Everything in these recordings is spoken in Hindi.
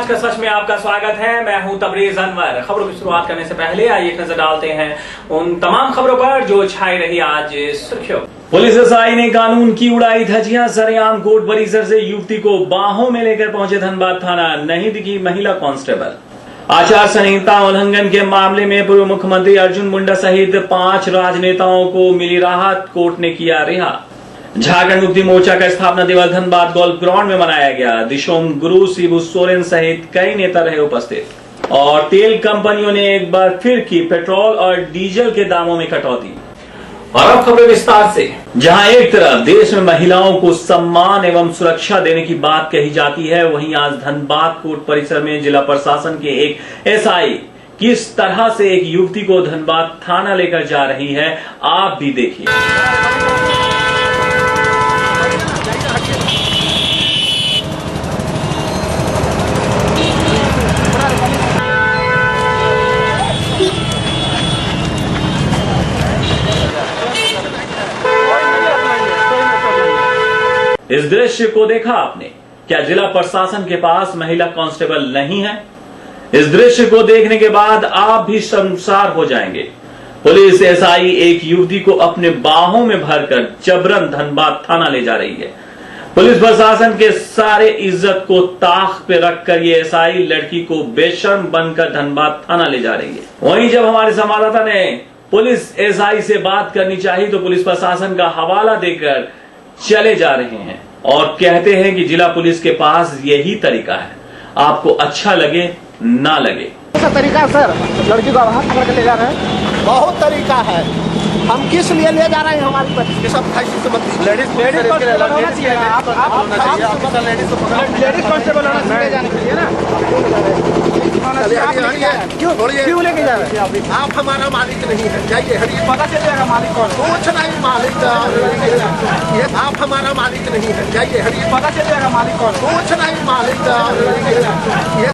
आज का सच में आपका स्वागत है। मैं हूं तबरेज अनवर। खबरों की शुरुआत करने से पहले आइए एक नजर डालते हैं उन तमाम खबरों पर जो छाई रही आज सुर्खियों। पुलिस एसआई ने कानून की उड़ाई धज्जियां। सरेआम कोर्ट परिसर से युवती को बाहों में लेकर पहुंचे धनबाद थाना, नहीं दिखी महिला कांस्टेबल। आचार संहिता उल्लंघन के मामले में पूर्व मुख्यमंत्री अर्जुन मुंडा सहित 5 राजनेताओं को मिली राहत, कोर्ट ने किया रिहा। झारखंड मुक्ति मोर्चा का स्थापना दिवस धनबाद गोल्फ ग्राउंड में मनाया गया। दिशोम गुरु, शिबू सोरेन सहित कई नेता रहे उपस्थित। और तेल कंपनियों ने एक बार फिर की पेट्रोल और डीजल के दामों में कटौती। और अब खबरें विस्तार से। जहां एक तरफ देश में महिलाओं को सम्मान एवं सुरक्षा देने की बात कही जाती है, वहीं आज धनबाद कोर्ट परिसर में जिला प्रशासन के एक एसआई किस तरह से एक युवती को धनबाद थाना लेकर जा रही है, आप भी देखिए। इस दृश्य को देखा आपने? क्या जिला प्रशासन के पास महिला कांस्टेबल नहीं है? इस दृश्य को देखने के बाद आप भी शर्मसार हो जाएंगे। पुलिस एसआई एक युवती को अपने बाहों में भरकर जबरन धनबाद थाना ले जा रही है। पुलिस प्रशासन के सारे इज्जत को ताक पे रखकर ये एसआई लड़की को बेशर्म बनकर धनबाद थाना ले जा रही है। वहीं जब हमारे संवाददाता ने पुलिस एसआई से बात करनी चाहिए तो पुलिस प्रशासन का हवाला देकर चले जा रहे हैं और कहते हैं कि जिला पुलिस के पास यही तरीका है, आपको अच्छा लगे ना लगे। ऐसा तरीका सर, लड़की को हाथ पकड़ के ले जा रहे हैं, बहुत तरीका है। हम किस लिए ले जा रहे हैं? हमारी लेडीज कांस्टेबल होना चाहिए जाने के लिए ना। क्यों लेके जा रहे हैं? आप हमारा मालिक नहीं है, जाइए हटिए। पता चल जाएगा मालिक कौन। कुछ नहीं मालिक, आप हमारा मालिक नहीं है, जाइए हटिए। पता चल जाएगा मालिक कौन। कुछ नहीं मालिक।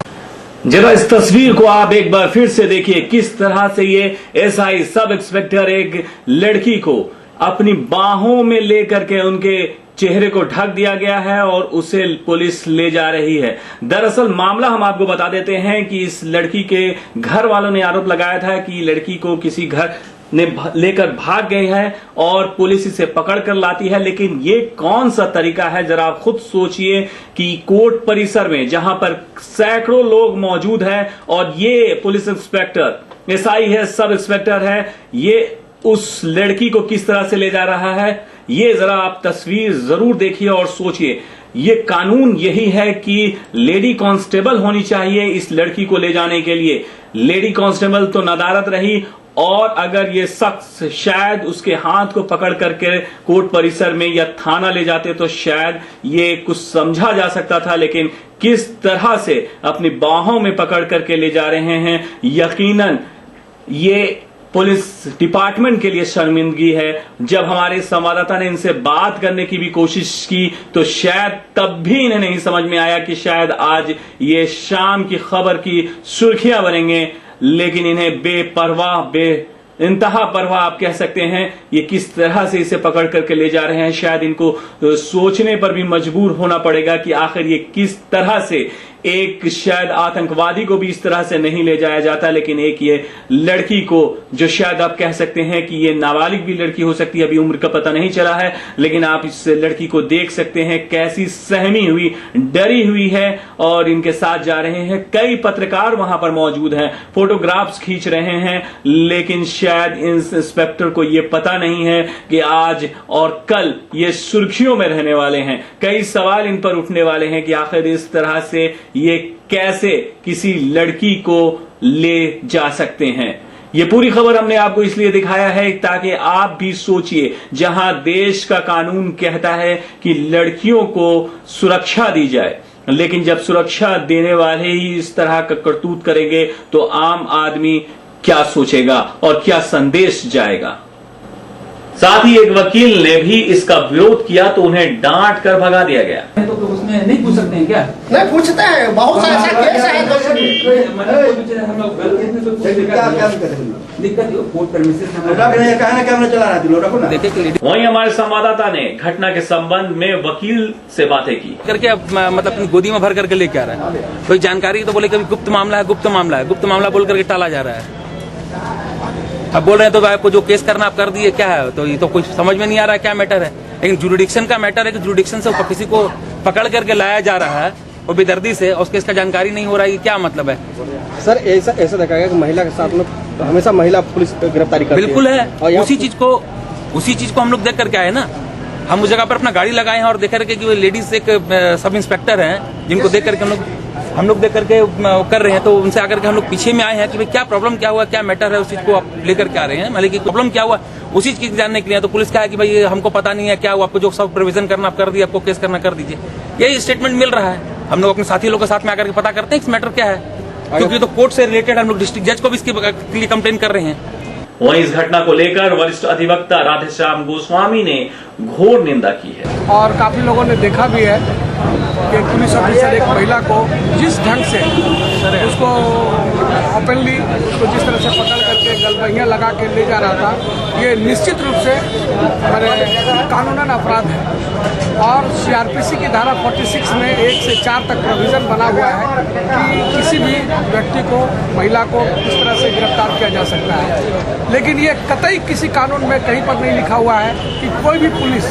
जरा इस तस्वीर को आप एक बार फिर से देखिए, किस तरह से ये एसआई सब इंस्पेक्टर एक लड़की को अपनी बाहों में लेकर के उनके चेहरे को ढक दिया गया है और उसे पुलिस ले जा रही है। दरअसल मामला हम आपको बता देते हैं कि इस लड़की के घर वालों ने आरोप लगाया था कि लड़की को किसी घर ने लेकर भाग गए हैं और पुलिस इसे पकड़ कर लाती है। लेकिन ये कौन सा तरीका है, जरा आप खुद सोचिए कि कोर्ट परिसर में जहां पर सैकड़ों लोग मौजूद हैं और ये पुलिस इंस्पेक्टर एसआई है, सब इंस्पेक्टर है, ये उस लड़की को किस तरह से ले जा रहा है, ये जरा आप तस्वीर जरूर देखिए और सोचिए। ये कानून यही है कि लेडी कांस्टेबल होनी चाहिए इस लड़की को ले जाने के लिए। लेडी कांस्टेबल तो नदारत रही, और अगर ये शख्स शायद उसके हाथ को पकड़ करके कोर्ट परिसर में या थाना ले जाते तो शायद ये कुछ समझा जा सकता था। लेकिन किस तरह से अपनी बाहों में पकड़ करके ले जा रहे हैं, यकीनन ये पुलिस डिपार्टमेंट के लिए शर्मिंदगी है। जब हमारे संवाददाता ने इनसे बात करने की भी कोशिश की तो शायद तब भी इन्हें नहीं समझ में आया कि शायद आज ये शाम की खबर की सुर्खियां बनेंगे। लेकिन इन्हें बेपरवाह, इंतहा परवाह आप कह सकते हैं, ये किस तरह से इसे पकड़ करके ले जा रहे हैं। शायद इनको सोचने पर भी मजबूर होना पड़ेगा कि आखिर ये किस तरह से एक शायद आतंकवादी को भी इस तरह से नहीं ले जाया जाता, लेकिन एक ये लड़की को जो शायद आप कह सकते हैं कि ये नाबालिग भी लड़की हो सकती है, अभी उम्र का पता नहीं चला है, लेकिन आप इस लड़की को देख सकते हैं कैसी सहमी हुई, डरी हुई है और इनके साथ जा रहे हैं। कई पत्रकार वहां पर मौजूद हैं, फोटोग्राफ्स खींच रहे हैं, लेकिन शायद इंस्पेक्टर को ये पता नहीं है कि आज और कल ये सुर्खियों में रहने वाले हैं। कई सवाल इन पर उठने वाले हैं कि आखिर इस तरह से ये कैसे किसी लड़की को ले जा सकते हैं। ये पूरी खबर हमने आपको इसलिए दिखाया है ताकि आप भी सोचिए, जहां देश का कानून कहता है कि लड़कियों को सुरक्षा दी जाए, लेकिन जब सुरक्षा देने वाले ही इस तरह का करतूत करेंगे तो आम आदमी क्या सोचेगा और क्या संदेश जाएगा। साथ ही एक वकील ने भी इसका विरोध किया तो उन्हें डांट कर भगा दिया गया। तो तो उसमें नहीं पूछ सकते हैं क्या? नहीं पूछते हैं, बहुत सारे ऐसे केस है। हम लोग दिक्कत कोर्ट परमिशन वहीं हमारे संवाददाता ने घटना के संबंध में वकील से बातें की। करके मतलब अपनी गोदी में भर करके लेके आ रहा है। कोई जानकारी तो बोले कभी गुप्त मामला है, गुप्त मामला है, गुप्त मामला बोल करके टाला जा रहा है। अब बोल रहे हैं तो आपको जो केस करना आप कर दिए, क्या है? तो ये तो कुछ समझ में नहीं आ रहा है क्या मैटर है। लेकिन जुरिडिक्शन का मैटर है कि जुरिडिक्शन से किसी को पकड़ करके लाया जा रहा है और बेदर्दी से, और उसके इसका जानकारी नहीं हो रहा है, क्या मतलब है? सर ऐसा देखा गया कि महिला के साथ में हमेशा महिला पुलिस गिरफ्तारी करती बिल्कुल है। और उसी चीज को हम लोग देख करके आए ना। हम उस जगह पर अपना गाड़ी लगाए हैं और देख करके कि वो लेडीज एक सब इंस्पेक्टर हैं, जिनको देख करके हम लोग देख करके कर रहे हैं। तो उनसे आकर के हम लोग पीछे में आए हैं कि भाई क्या प्रॉब्लम क्या हुआ, क्या मैटर है, उस चीज को आप लेकर के आ रहे हैं। मतलब कि प्रॉब्लम क्या हुआ उसी चीज जानने के लिए। तो पुलिस का है कि भाई हमको पता नहीं है क्या हुआ, आपको जो सब प्रोविजन करना आप कर दिए, आपको केस करना कर दीजिए, यही स्टेटमेंट मिल रहा है। हम लोग अपने साथी लोगों के साथ में आकर के पता करते हैं इस मैटर क्या है, क्योंकि तो कोर्ट से रिलेटेड हम लोग डिस्ट्रिक्ट जज को भी इसके लिए कंप्लेन कर रहे हैं। वहीं इस घटना को लेकर वरिष्ठ अधिवक्ता राधेश्याम गोस्वामी ने घोर निंदा की है। और काफी लोगों ने देखा भी है कि पुलिस ऑफिसर एक महिला को जिस ढंग से उसको ओपनली उसको जिस तरह से पकड़ करके गलबहियाँ लगा के ले जा रहा था, ये निश्चित रूप से कानूनन अपराध है। और सीआरपीसी की धारा 46 में 1 से 4 तक प्रोविजन बना हुआ है कि किसी भी व्यक्ति को, महिला को इस तरह से गिरफ्तार किया जा सकता है। लेकिन ये कतई किसी कानून में कहीं पर नहीं लिखा हुआ है कि कोई भी पुलिस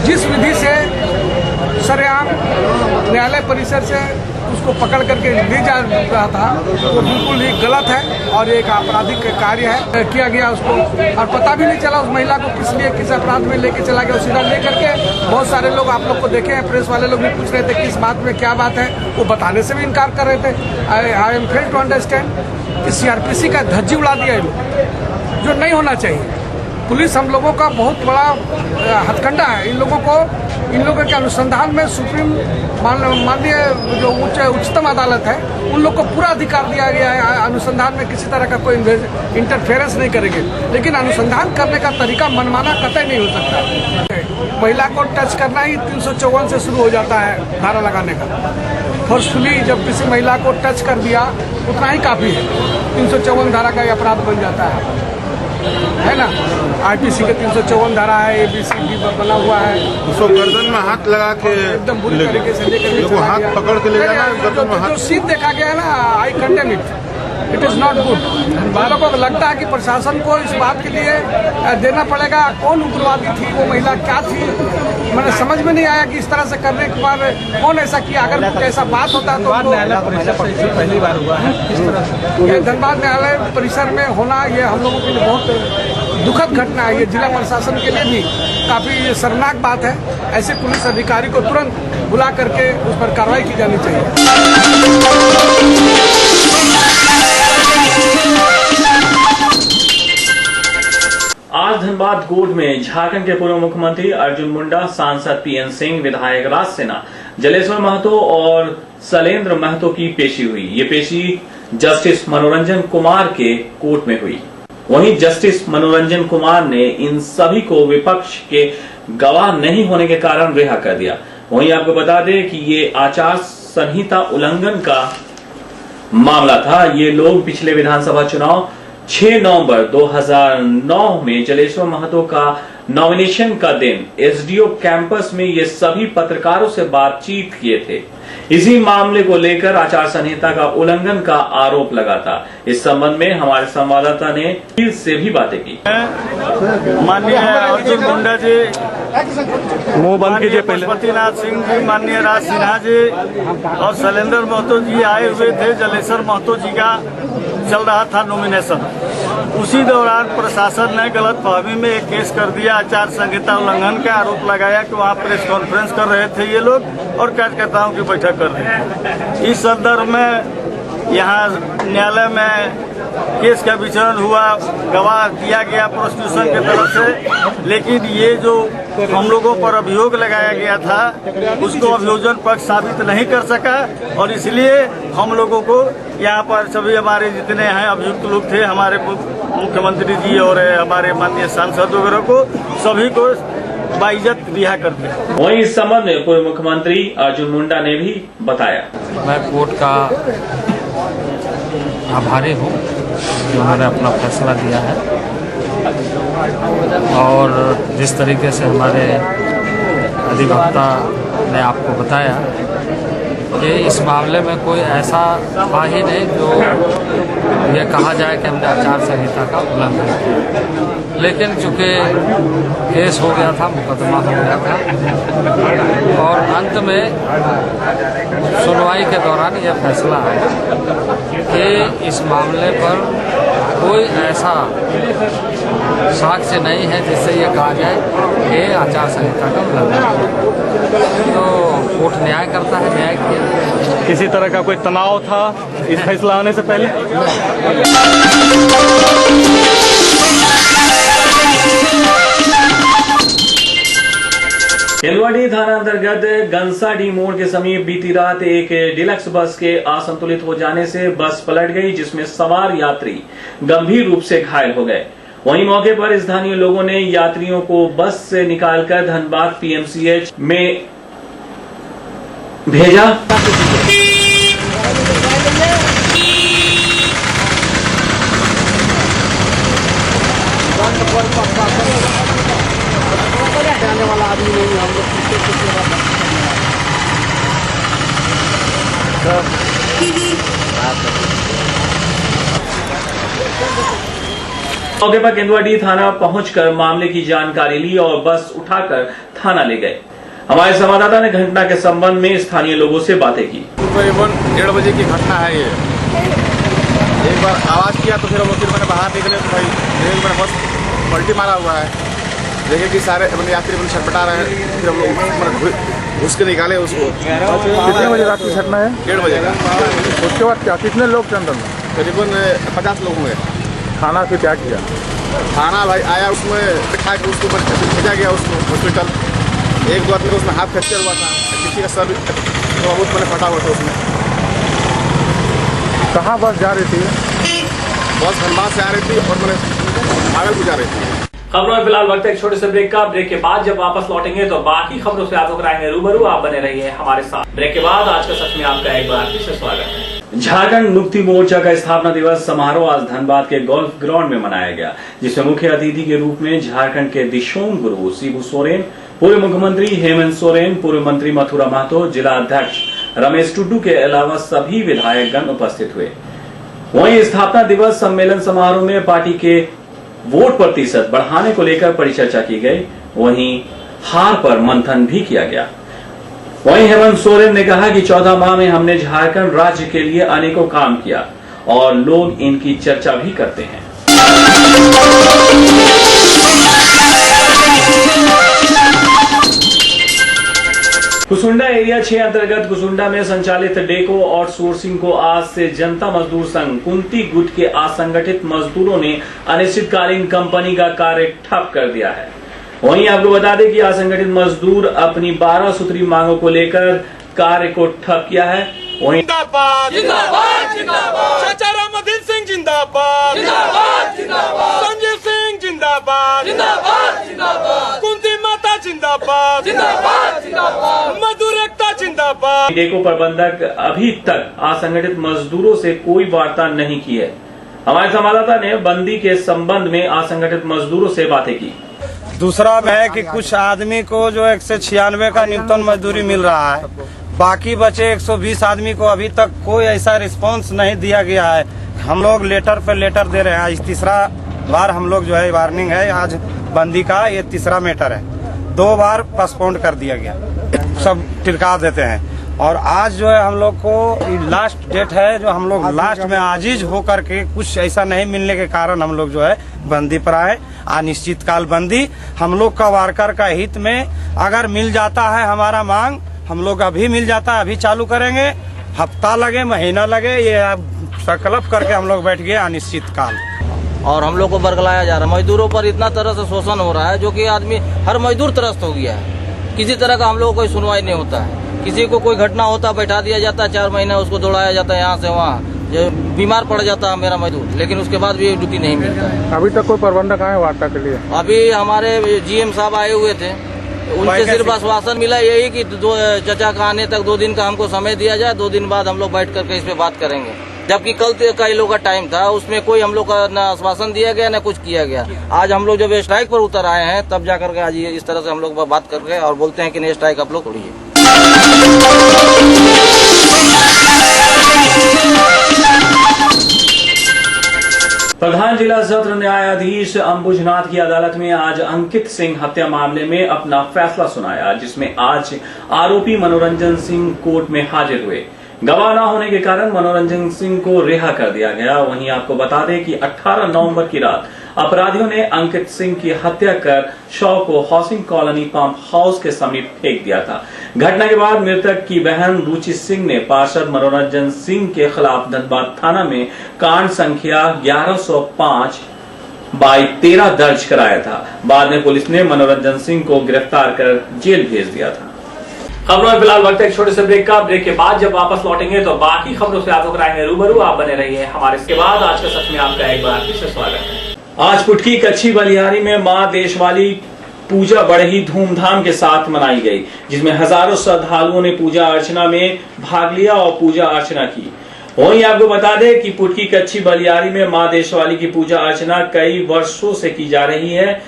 जिस विधि से सरेआम न्यायालय परिसर से उसको पकड़ करके ले जा रहा था वो बिल्कुल ही गलत है और एक आपराधिक कार्य है किया गया उसको। और पता भी नहीं चला उस महिला को किस लिए, किस अपराध में लेके चला गया। सीधा ले करके बहुत सारे लोग आप लोग को देखे हैं, प्रेस वाले लोग भी पूछ रहे थे किस बात में क्या बात है, वो बताने से भी इनकार कर रहे थे। I am fail to understand कि सीआरपीसी का धज्जी उड़ा दिया है जो नहीं होना चाहिए। पुलिस हम लोगों का बहुत बड़ा हथकंडा है। इन लोगों के अनुसंधान में सुप्रीम माननीय जो उच्चतम अदालत है उन लोग को पूरा अधिकार दिया गया है। अनुसंधान में किसी तरह का कोई इंटरफेरेंस नहीं करेंगे, लेकिन अनुसंधान करने का तरीका मनमाना कतई नहीं हो सकता। महिला को टच करना ही 354 से शुरू हो जाता है धारा लगाने का। फोर्सफुली जब किसी महिला को टच कर दिया उतना ही काफी है, 354 धारा का अपराध बन जाता है ना। आईपीसी के 354 धारा है, एबीसी भी बना हुआ है। उसको गर्दन में हाथ लगा के एकदम बुरी तरीके से लेकर हाथ पकड़ के ले जाना, गर्दन में हाथ। जो सीन देखा गया है ना, आई condemn it is not good. हम लोगों को लगता है कि प्रशासन को इस बात के लिए देना पड़ेगा कौन उग्रवादी थी, वो महिला क्या थी। मैंने समझ में नहीं आया कि इस तरह से करने के बाद कौन ऐसा किया। अगर कुछ ऐसा बात होता तो पहली बार हुआ है इस तरह से। धनबाद न्यायालय परिसर में होना ये हम लोगों के लिए बहुत दुखद घटना है। ये जिला प्रशासन के लिए भी काफी शर्मनाक बात है। ऐसे पुलिस अधिकारी को तुरंत बुला करके उस पर कार्रवाई की जानी चाहिए। आज धनबाद कोर्ट में झारखंड के पूर्व मुख्यमंत्री अर्जुन मुंडा, सांसद पीएन सिंह, विधायक राज सिन्हा, जलेश्वर महतो और शैलेंद्र महतो की पेशी हुई। ये पेशी जस्टिस मनोरंजन कुमार के कोर्ट में हुई। वहीं जस्टिस मनोरंजन कुमार ने इन सभी को विपक्ष के गवाह नहीं होने के कारण रिहा कर दिया। वहीं आपको बता दें कि ये आचार संहिता उल्लंघन का मामला था। ये लोग पिछले विधानसभा चुनाव 6 नवंबर 2009 में जलेश्वर महतो का नॉमिनेशन का दिन एसडीओ कैंपस में ये सभी पत्रकारों से बातचीत किए थे। इसी मामले को लेकर आचार संहिता का उल्लंघन का आरोप लगा था। इस संबंध में हमारे संवाददाता ने वकील से भी बातें की। माननीय अर्जुन मुंडा जी, माननीय पशुपतिनाथ सिंह जी, माननीय राज सिन्हा जी और शैलेंद्र महतो जी आए हुए थे। जलेश्वर महतो जी का चल रहा था नॉमिनेशन। उसी दौरान प्रशासन ने गलत फहमी में एक केस कर दिया। आचार संहिता उल्लंघन का आरोप लगाया कि वहाँ प्रेस कॉन्फ्रेंस कर रहे थे ये लोग और कार्यकर्ताओं की बैठक कर रहे थे। इस संदर्भ में यहाँ न्यायालय में केस का विचारण हुआ, गवाह दिया गया प्रोसिक्यूशन की तरफ से, लेकिन ये जो हम लोगों पर अभियोग लगाया गया था उसको अभियोजन पक्ष साबित नहीं कर सका और इसलिए हम लोगों को यहाँ पर सभी हमारे जितने हैं अभियुक्त लोग थे, हमारे मुख्यमंत्री जी और हमारे माननीय सांसद वगैरह को, सभी को बाइज्जत रिहा कर दें। वहीं इस संबंध में पूर्व मुख्यमंत्री अर्जुन मुंडा ने भी बताया। मैं कोर्ट का आभारी हूँ जो उन्होंने अपना फैसला दिया है और जिस तरीके से हमारे अधिवक्ता ने आपको बताया कि इस मामले में कोई ऐसा था ही नहीं जो ये कहा जाए कि हमने आचार संहिता का उल्लंघन किया, लेकिन चूंकि केस हो गया था, मुकदमा हो गया था और अंत में सुनवाई के दौरान यह फैसला आया कि इस मामले पर कोई ऐसा साक्ष्य नहीं है जिससे ये कहा जाए कि आचार संहिता का उल्लंघन। तो कोर्ट न्याय करता है, न्याय किया। किसी तरह का कोई तनाव था इस फैसला आने से पहले? केंदुआडीह थाना अंतर्गत गंसाडी मोड़ के समीप बीती रात एक डिलक्स बस के असंतुलित हो जाने से बस पलट गई, जिसमें सवार यात्री गंभीर रूप से घायल हो गए। वहीं मौके पर स्थानीय लोगों ने यात्रियों को बस से निकालकर धनबाद पीएमसीएच में भेजा। मौके पर केंदुआडीह थाना पहुंचकर मामले की जानकारी ली और बस उठाकर थाना ले गए। हमारे संवाददाता ने घटना के संबंध में स्थानीय लोगों से बातें की। तकरीबन 1:30 बजे की घटना है ये। एक बार आवाज किया तो फिर हम लोग मैंने बाहर निकले तो भाई मेरा बस पलटी मारा हुआ है, देखे कि सारे अपने यात्री अपने छटपटा रहे हैं। फिर हम लोग घुस के निकाले उसको। कितने बजे रात की घटना है? 1:30 बजे का। उसके बाद क्या कितने लोग थे अंदर में? करीबन 50 लोग होंगे। खाना फिर क्या किया? थाना भाई आया, उसमें बिठा के उसको भेजा गया उसको हॉस्पिटल। एक दो आदमी को उसमें हाथ फ्रैक्चर हुआ था, किसी का सर तो बहुत मैंने फटा हुआ था उसमें। कहाँ बस जा रही थी? बस धनबाद से आ रही थी और मैंने भागलपुर जा रही थी। खबरों में फिलहाल वक्त है एक छोटे से ब्रेक का। ब्रेक के बाद जब वापस लौटेंगे तो बाकी खबरों से आपको कराएंगे रूबरू। आप बने रहिए हमारे साथ। ब्रेक के बाद आज का सच में आपका एक बार फिर से स्वागत है। झारखंड मुक्ति मोर्चा का स्थापना दिवस समारोह आज धनबाद के गोल्फ ग्राउंड में मनाया गया, जिसमें मुख्य अतिथि के रूप में झारखंड के दिशोम गुरु शिबू सोरेन, पूर्व मुख्यमंत्री हेमंत सोरेन, पूर्व मंत्री मथुरा महतो, जिला अध्यक्ष रमेश टुडू के अलावा सभी विधायकगण उपस्थित हुए। वहीं स्थापना दिवस सम्मेलन समारोह में पार्टी के वोट प्रतिशत बढ़ाने को लेकर परिचर्चा की गई। वहीं हार पर मंथन भी किया गया। वहीं हेमंत सोरेन ने कहा कि 14 माह में हमने झारखंड राज्य के लिए अनेकों काम किया और लोग इनकी चर्चा भी करते हैं। कुसुंडा एरिया 6 अंतर्गत कुसुंडा में संचालित डेको आउटसोर्सिंग को आज से जनता मजदूर संघ कुंती गुट के असंगठित मजदूरों ने अनिश्चितकालीन कंपनी का कार्य ठप कर दिया है। वहीं आपको बता दें कि असंगठित मजदूर अपनी 12 सूत्री मांगों को लेकर कार्य को ठप किया है। वहीं जिंदाबाद जिंदाबाद जिंदाबाद चाचा रामदीन सिंह जिंदाबाद जिंदाबाद जिंदाबाद संजय सिंह जिंदाबाद जिंदाबाद जिंदाबाद कुंती माता जिंदाबाद जिंदाबाद जिंदाबाद मजदूर एकता जिंदाबाद। डेको प्रबंधक अभी तक असंगठित मजदूरों से कोई वार्ता नहीं की है। हमारे संवाददाता ने बंदी के संबंध में असंगठित मजदूरों से बातें की। दूसरा है कि कुछ आदमी को जो 196 का न्यूनतम मजदूरी मिल रहा है, बाकी बचे 120 आदमी को अभी तक कोई ऐसा रिस्पांस नहीं दिया गया है। हम लोग लेटर पे लेटर दे रहे हैं। आज तीसरा बार हम लोग जो है वार्निंग है, आज बंदी का ये तीसरा मैटर है। 2 बार पोस्टपोन कर दिया गया, सब टिरका देते हैं। और आज जो है हम लोग को लास्ट डेट है, जो हम लोग लास्ट में आजीज होकर के कुछ ऐसा नहीं मिलने के कारण हम लोग जो है बंदी पर आए। अनिश्चितकाल बंदी हम लोग का वर्कर का हित में अगर मिल जाता है हमारा मांग, हम लोग अभी मिल जाता है, अभी चालू करेंगे। हफ्ता लगे महीना लगे, ये संकल्प करके हम लोग बैठ गए अनिश्चितकाल। और हम लोग को बरगलाया जा रहा है। मजदूरों पर इतना तरह से शोषण हो रहा है जो कि आदमी हर मजदूर त्रस्त हो गया है। किसी तरह का हम लोग को कोई सुनवाई नहीं होता है। किसी को कोई घटना होता बैठा दिया जाता है, 4 महीने उसको दौड़ाया जाता है यहाँ से वहाँ, जो बीमार पड़ जाता है मेरा मजदूर, लेकिन उसके बाद भी ड्यूटी नहीं मिलता है। अभी तक कोई प्रबंधक आए वार्ता के लिए? अभी हमारे GM साहब आए हुए थे, उनसे सिर्फ आश्वासन मिला यही कि चचा का आने तक 2 दिन का हमको समय दिया जाए, 2 दिन बाद हम लोग बैठ करके इस पे बात करेंगे। जबकि कल कई लोग का टाइम था, उसमें कोई हम लोग का न आश्वासन दिया गया न कुछ किया गया। आज हम लोग जब स्ट्राइक पर उतर आए हैं तब जाकर के आज ये इस तरह से हम लोग बात करके और बोलते हैं कि नहीं स्ट्राइक आप लोग तोड़िए। प्रधान जिला सत्र न्यायाधीश अंबुजनाथ की अदालत में आज अंकित सिंह हत्या मामले में अपना फैसला सुनाया, जिसमें आज आरोपी मनोरंजन सिंह कोर्ट में हाजिर हुए। गवाह न होने के कारण मनोरंजन सिंह को रिहा कर दिया गया। वहीं आपको बता दें कि 18 नवंबर की रात अपराधियों ने अंकित सिंह की हत्या कर शव को हाउसिंग कॉलोनी पंप हाउस के समीप फेंक दिया था। घटना के बाद मृतक की बहन रुचि सिंह ने पार्षद मनोरंजन सिंह के खिलाफ धनबाद थाना में कांड संख्या 1105/13 दर्ज कराया था। बाद में पुलिस ने मनोरंजन सिंह को गिरफ्तार कर जेल भेज दिया था। खबरों में फिलहाल वक्त है एक छोटे से ब्रेक का। ब्रेक के बाद जब वापस लौटेंगे तो बाकी खबरों से आपको कराएंगे रूबरू। आप बने रहिए हमारे। इसके बाद आज के सच में आपका एक बार फिर से स्वागत है। आज पुटकी कच्ची बलिहारी में मां देशवाली पूजा बड़े ही धूमधाम के साथ मनाई गई, जिसमें हजारों श्रद्धालुओं ने पूजा अर्चना में भाग लिया और पूजा अर्चना की। वहीं आपको बता दें कि पुटकी कच्ची बलिहारी में मां देशवाली की पूजा अर्चना कई वर्षों से की जा रही है।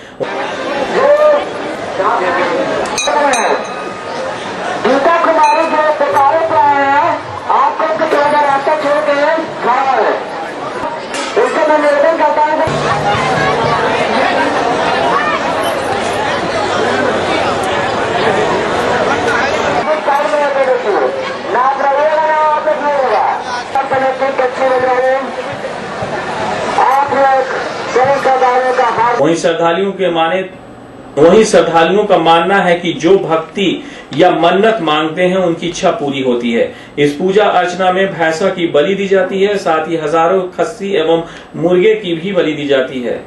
वहीं श्रद्धालुओं का मानना है कि जो भक्ति या मन्नत मांगते हैं उनकी इच्छा पूरी होती है। इस पूजा अर्चना में भैंसा की बलि दी जाती है, साथ ही हजारों खस्सी एवं मुर्गे की भी बलि दी जाती है।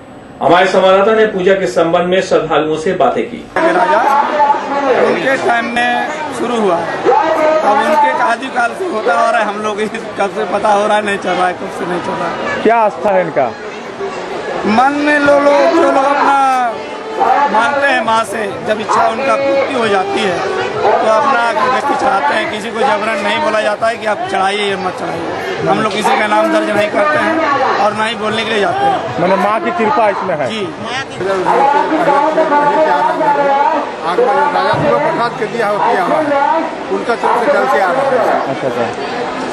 हमारे संवाददाता ने पूजा के संबंध में श्रद्धालुओं से बातें की। उनके टाइम में शुरू हुआ, अब उनके आदिकाल से होता हो रहा है। हम लोग कब से पता हो रहा है, नहीं चल रहा है, कब से नहीं चल रहा है। क्या आस्था है इनका? मन में जो लोग अपना मानते हैं माँ से, जब इच्छा उनका पूर्ति हो जाती है तो अपना व्यक्ति चढ़ाते हैं। किसी को जबरन नहीं बोला जाता है कि आप चढ़ाइए या मत चढ़ाइए। हम लोग किसी का नाम दर्ज नहीं करते हैं और ना ही बोलने के लिए जाते हैं। मैंने माँ की कृपा इसमें है जी। राजा प्रसाद के दिया होती है, उनका तरफ से चलते आ रहा है। अच्छा,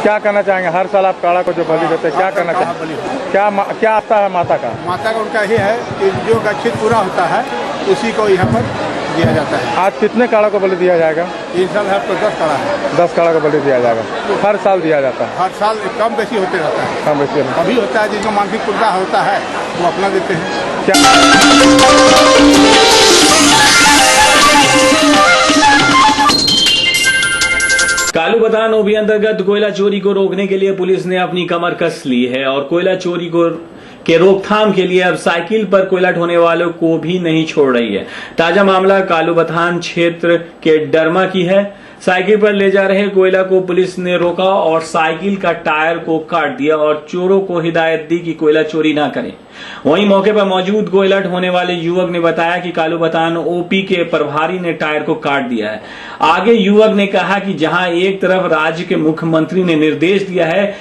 क्या कहना चाहेंगे? हर साल आप काड़ा को जो बलि देते हैं, क्या कहना चाहेंगे? क्या आता है माता का? माता का उनका ही है कि जो गच्छित पूरा होता है उसी को यहाँ पर दिया जाता है। आज कितने काड़ा को बलि दिया जाएगा? इस साल है तो 10 काड़ा है। 10 काड़ा को बलि दिया जाएगा। हर साल दिया जाता है? हर साल कम बेसी होते रहता है। कम बेसी अभी होता है जिनको मानसिक पूर्ता होता है वो अपना देते हैं। कालू बथान ओबी अंतर्गत कोयला चोरी को रोकने के लिए पुलिस ने अपनी कमर कस ली है और कोयला चोरी के रोकथाम के लिए अब साइकिल पर कोयला ढोने वालों को भी नहीं छोड़ रही है। ताजा मामला कालू बथान क्षेत्र के डरमा की है। साइकिल पर ले जा रहे कोयला को पुलिस ने रोका और साइकिल का टायर को काट दिया और चोरों को हिदायत दी कि कोयला चोरी न करें। वहीं मौके पर मौजूद कोयला ढोने वाले युवक ने बताया कि कालू बथान ओपी के प्रभारी ने टायर को काट दिया है। आगे युवक ने कहा कि जहां एक तरफ राज्य के मुख्यमंत्री ने निर्देश दिया है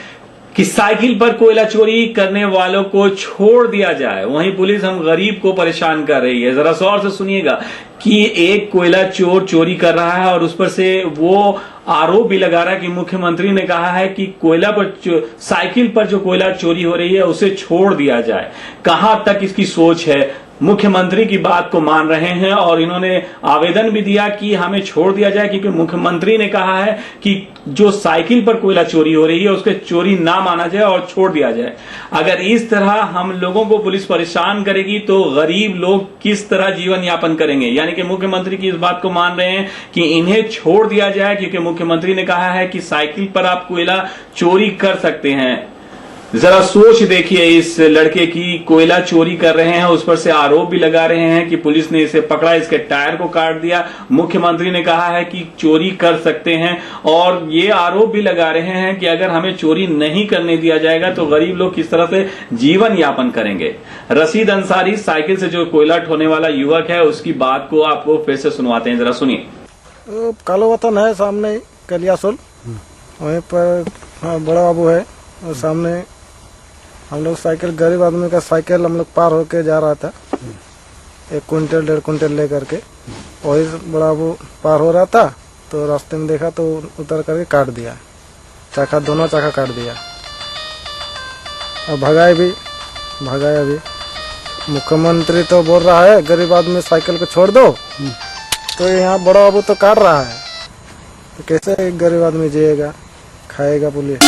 कि साइकिल पर कोयला चोरी करने वालों को छोड़ दिया जाए, वहीं पुलिस हम गरीब को परेशान कर रही है। जरा गौर से सुनिएगा कि एक कोयला चोर चोरी कर रहा है और उस पर से वो आरोप भी लगा रहा है कि मुख्यमंत्री ने कहा है कि कोयला पर साइकिल पर जो कोयला चोरी हो रही है उसे छोड़ दिया जाए। कहां तक इसकी सोच है? मुख्यमंत्री की बात को मान रहे हैं और इन्होंने आवेदन भी दिया कि हमें छोड़ दिया जाए, क्योंकि मुख्यमंत्री ने कहा है कि जो साइकिल पर कोयला चोरी हो रही है उसके चोरी ना माना जाए और छोड़ दिया जाए। अगर इस तरह हम लोगों को पुलिस परेशान करेगी तो गरीब लोग किस तरह जीवन यापन करेंगे? यानी कि मुख्यमंत्री की इस बात को मान रहे हैं कि इन्हें छोड़ दिया जाए, क्योंकि मुख्यमंत्री ने कहा है कि साइकिल पर आप कोयला चोरी कर सकते हैं। जरा सोच देखिए इस लड़के की, कोयला चोरी कर रहे हैं, उस पर से आरोप भी लगा रहे हैं कि पुलिस ने इसे पकड़ा, इसके टायर को काट दिया। मुख्यमंत्री ने कहा है कि चोरी कर सकते हैं और ये आरोप भी लगा रहे हैं कि अगर हमें चोरी नहीं करने दिया जाएगा तो गरीब लोग किस तरह से जीवन यापन करेंगे। रशीद अंसारी साइकिल से जो कोयला ढोने वाला युवक है, उसकी बात को आपको फिर से सुनवाते हैं, जरा सुनिए। कालो वतन है सामने कलियासोल, वहीं पर बड़ा बाबू है और सामने हम लोग साइकिल, गरीब आदमी का साइकिल हम लोग पार होके जा रहा था 1 क्विंटल 1.5 क्विंटल ले करके, वही बड़ा बाबू पार हो रहा था तो रास्ते में देखा तो उतर करके काट दिया, चाका, दोनों चाका काट दिया और भगाए अभी। मुख्यमंत्री तो बोल रहा है गरीब आदमी साइकिल को छोड़ दो, तो यहाँ बड़ा बाबू तो काट रहा है, तो कैसे गरीब आदमी जिएगा, खाएगा पुलिस।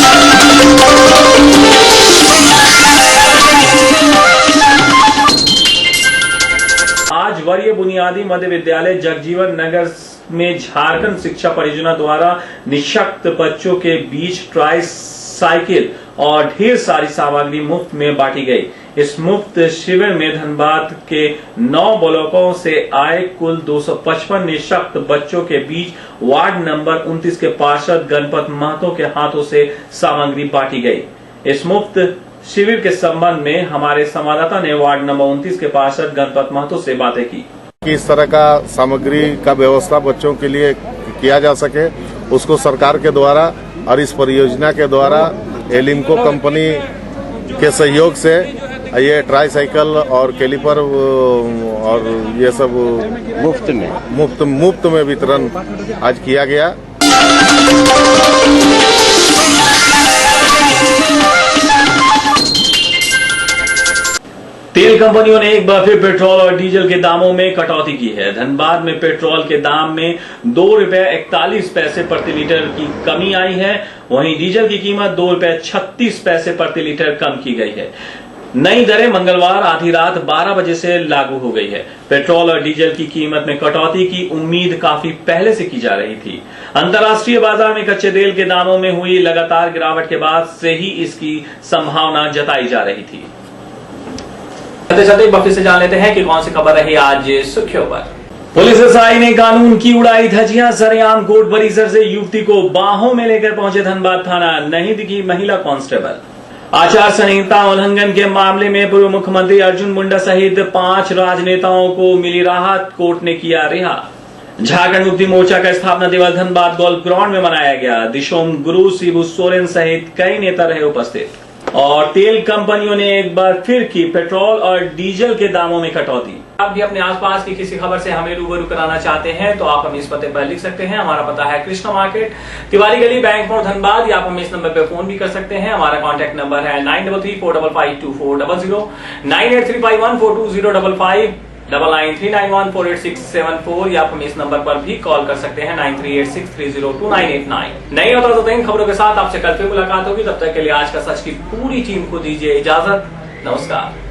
आज वरीय बुनियादी मध्य विद्यालय जगजीवन नगर में झारखंड शिक्षा परियोजना द्वारा निःशक्त बच्चों के बीच ट्राई साइकिल और ढेर सारी सामग्री मुफ्त में बांटी गई। इस मुफ्त शिविर में धनबाद के 9 ब्लॉकों से आए कुल 255 निःशक्त बच्चों के बीच वार्ड नंबर 29 के पार्षद गणपत महतो के हाथों से सामग्री बांटी गई। इस मुफ्त शिविर के संबंध में हमारे संवाददाता ने वार्ड नंबर 29 के पार्षद गणपत महतो से बातें की। इस तरह का सामग्री का व्यवस्था बच्चों के लिए किया जा सके, उसको सरकार के द्वारा और इस परियोजना के द्वारा एलिम्को कंपनी के सहयोग से ये ट्राई साइकिल और कैलिपर और ये सब मुफ्त में वितरण आज किया गया। तेल कंपनियों ने एक बार फिर पेट्रोल और डीजल के दामों में कटौती की है। धनबाद में पेट्रोल के दाम में ₹2.41 प्रति लीटर की कमी आई है, वहीं डीजल की कीमत ₹2.36 प्रति लीटर कम की गई है। नई दरें मंगलवार आधी रात 12 बजे से लागू हो गई है। पेट्रोल और डीजल की कीमत में कटौती की उम्मीद काफी पहले से की जा रही थी। अंतर्राष्ट्रीय बाजार में कच्चे तेल के दामों में हुई लगातार गिरावट के बाद से ही इसकी संभावना जताई जा रही थी। एक बार फिर से जान लेते हैं कि कौन सी खबर रही आज सुर्खियों पर। पुलिस एसआई ने कानून की उड़ाई धज्जियां, सरेआम कोर्ट परिसर से युवती को बाहों में लेकर पहुंचे धनबाद थाना, नहीं दिखी महिला कांस्टेबल। आचार संहिता उल्लंघन के मामले में पूर्व मुख्यमंत्री अर्जुन मुंडा सहित 5 राजनेताओं को मिली राहत, कोर्ट ने किया रिहा। झारखंड मुक्ति मोर्चा का स्थापना दिवस धनबाद गोल्फ ग्राउंड में मनाया गया। दिशोम गुरु, शिबू सोरेन सहित कई नेता रहे उपस्थित। और तेल कंपनियों ने एक बार फिर की पेट्रोल और डीजल के दामों में कटौती। आप भी अपने आसपास की किसी खबर से हमें रूबरू कराना चाहते हैं तो आप हमें इस पते पर लिख सकते हैं। हमारा पता है कृष्णा मार्केट, तिवारी गली, बैंक मोड़, धनबाद, या आप हमें इस नंबर पर फोन भी कर सकते हैं। हमारा कॉन्टैक्ट नंबर है 9334552400, 9835142055, 9939148674, या आप हमें इस नंबर पर भी कॉल कर सकते हैं 9386302989। नई और ताज़ा खबरों के साथ आपसे कल फिर मुलाकात होगी। तब तक के लिए आज का सच की पूरी टीम को दीजिए इजाजत। नमस्कार।